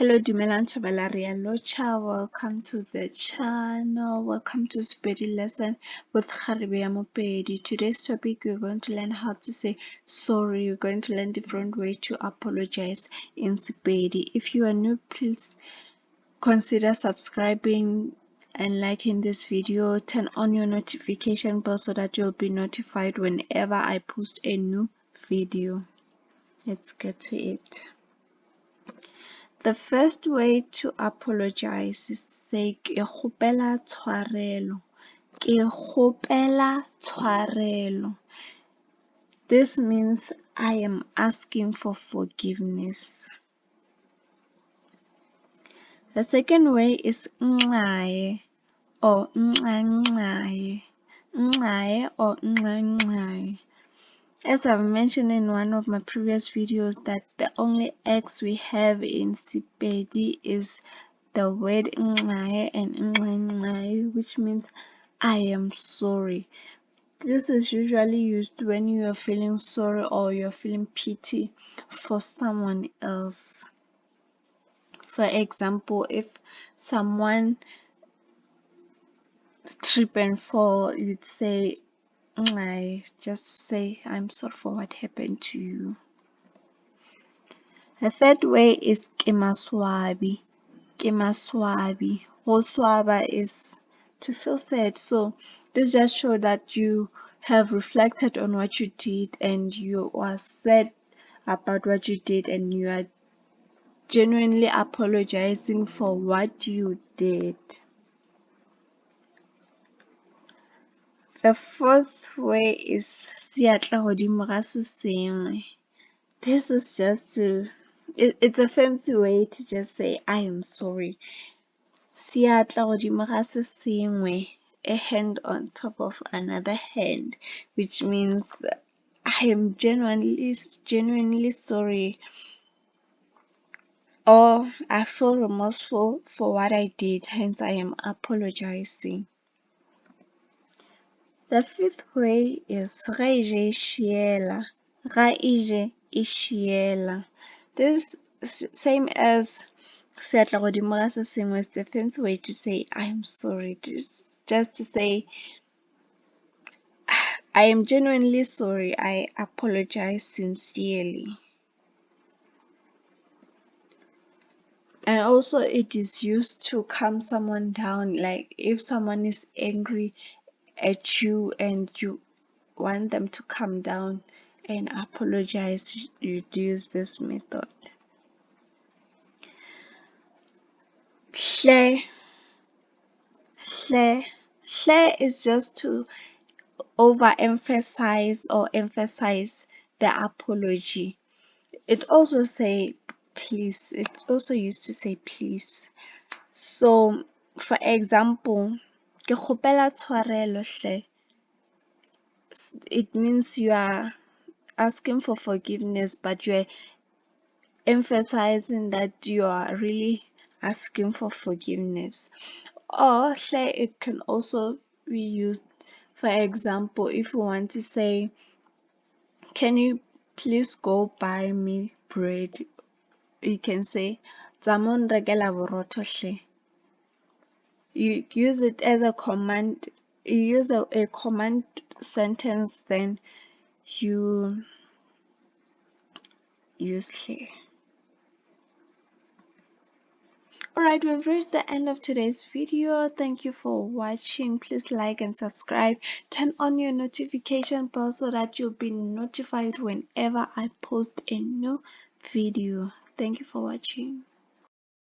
Hello, dumelang thabela re a lotjha. Welcome to the channel. Welcome to Sepedi lesson with Kgarebe ya Mopedi. Today's topic, we're going to learn how to say sorry. We're going to learn different way to apologize in Sepedi. If you are new, please consider subscribing and liking this video. Turn on your notification bell so that you'll be notified whenever I post a new video. Let's get to it. The first way to apologize is to say ke kgopela tshwarelo. Ke kgopela tshwarelo. This means I am asking for forgiveness. The second way is nxaye or nxanxaye. Nxaye or nxanxaye. As I've mentioned in one of my previous videos, that the only X we have in Sepedi is the word nxaye and nxanxaye, which means I am sorry. This is usually used when you are feeling sorry or you're feeling pity for someone else. For example, if someone trip and fall, you'd say nxaye, just to say I'm sorry for what happened to you. The third way is ke maswabi. Ke maswabi. Go swaba is to feel sad. So this just shows that you have reflected on what you did and you are sad about what you did and you are genuinely apologizing for what you did. The fourth way is siatla godimo ga sesengwe. This is just to, it's a fancy way to just say I am sorry. Siatla godimo ga sesengwe, a hand on top of another hand, which means I am genuinely sorry, or I feel remorseful for what I did, hence I am apologizing. The fifth way is ga ije e šiela. Ga ije e šiela. This same as siatla godimo ga sesengwe is the fancy way to say I am sorry. Just to say I am genuinely sorry. I apologize sincerely. And also it is used to calm someone down, like if someone is angry at you and you want them to calm down and apologize, you use this method. Hle. Hle. Hle is just to overemphasize or emphasize the apology. It also say please. It's also used to say please. So, for example, ke kgopela tshwarelo hle. It means you are asking for forgiveness, but you're emphasizing that you are really asking for forgiveness. Or hle, it can also be used, for example, if you want to say, can you please go buy me bread? You can say, "Tsama o nrekela borotho hle." You use it as a command. You use a command sentence, then you use hle. Alright, we've reached the end of today's video. Thank you for watching. Please like and subscribe. Turn on your notification bell so that you'll be notified whenever I post a new video. Thank you for watching.